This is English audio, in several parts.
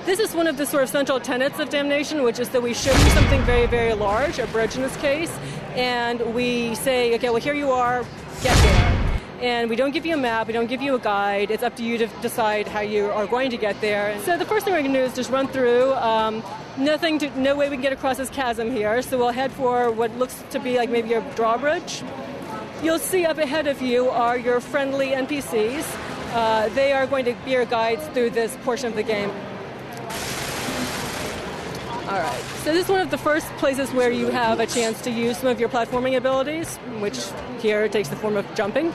This is one of the sort of central tenets of Damnation, which is that we show you something very, very large, a bridge in this case, and we say, okay, well, here you are, get there. And we don't give you a map, we don't give you a guide. It's up to you to decide how you are going to get there. So the first thing we're going to do is just run through. No way we can get across this chasm here, so we'll head for what looks to be like maybe a drawbridge. You'll see up ahead of you are your friendly NPCs. They are going to be your guides through this portion of the game. All right, so this is one of the first places where you have a chance to use some of your platforming abilities, which here takes the form of jumping.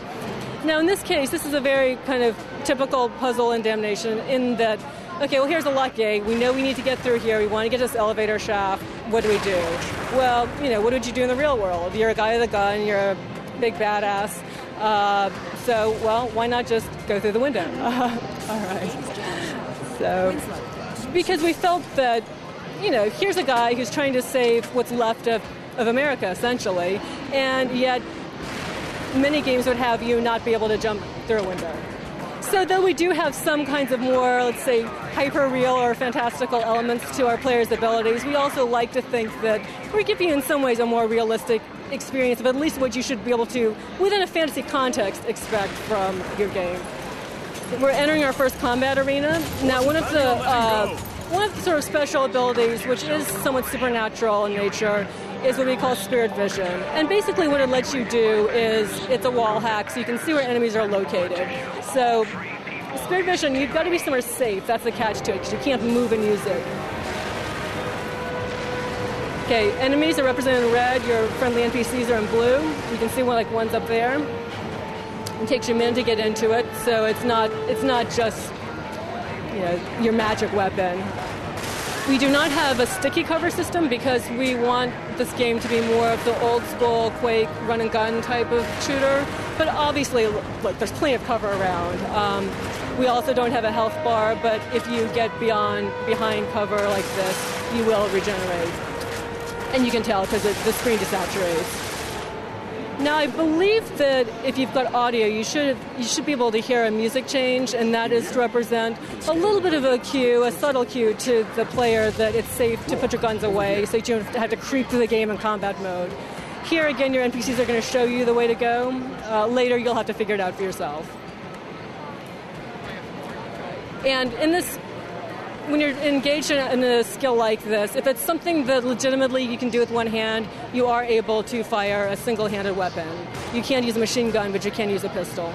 Now, in this case, this is a very kind of typical puzzle in Damnation in that, okay, well, here's a lock gate. We know we need to get through here. We want to get this elevator shaft. What do we do? Well, what would you do in the real world? You're a guy with a gun. You're a big badass. So, well, why not just go through the window? All right. So, because we felt that, here's a guy who's trying to save what's left of America, essentially, and yet many games would have you not be able to jump through a window. So though we do have some kinds of more, let's say, hyper-real or fantastical elements to our players' abilities, we also like to think that we give you in some ways a more realistic experience of at least what you should be able to, within a fantasy context, expect from your game. We're entering our first combat arena. Now, one of the sort of special abilities, which is somewhat supernatural in nature, is what we call spirit vision. And basically what it lets you do is, it's a wall hack, so you can see where enemies are located. So, spirit vision, you've got to be somewhere safe. That's the catch to it, because you can't move and use it. Okay, enemies are represented in red. Your friendly NPCs are in blue. You can see one's up there. It takes you a minute to get into it, so it's not just your magic weapon. We do not have a sticky cover system because we want this game to be more of the old school Quake run and gun type of shooter. But obviously, look, there's plenty of cover around. We also don't have a health bar, but if you get behind cover like this, you will regenerate. And you can tell because the screen desaturates. Now, I believe that if you've got audio, you should be able to hear a music change, and that is to represent a little bit of a cue, a subtle cue to the player that it's safe to put your guns away so that you don't have to creep through the game in combat mode. Here, again, your NPCs are going to show you the way to go. Later, you'll have to figure it out for yourself. And when you're engaged in a skill like this, if it's something that legitimately you can do with one hand, you are able to fire a single-handed weapon. You can't use a machine gun, but you can use a pistol.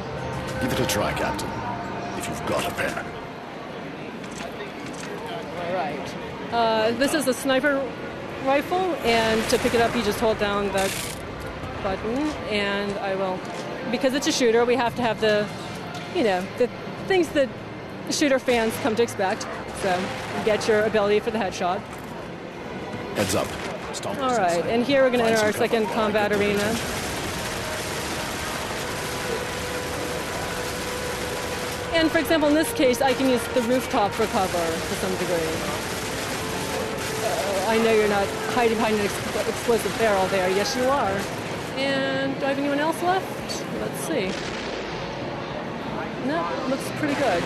Give it a try, Captain, if you've got a pen. All right. This is a sniper rifle, and to pick it up, you just hold down the button, and I will... Because it's a shooter, we have to have the things that shooter fans come to expect. So, you get your ability for the headshot. Heads up. Stop. All right, and here we're going to enter our second combat arena. And for example, in this case, I can use the rooftop for cover to some degree. I know you're not hiding behind an explosive barrel there. Yes, you are. And do I have anyone else left? Let's see. No, looks pretty good.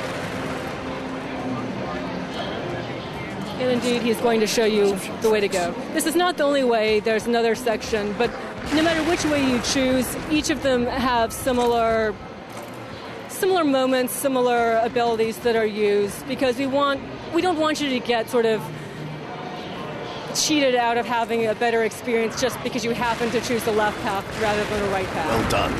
And indeed, he's going to show you the way to go. This is not the only way. There's another section, but no matter which way you choose, each of them have similar moments, similar abilities that are used, because we don't want you to get sort of cheated out of having a better experience just because you happen to choose the left path rather than the right path. Well done.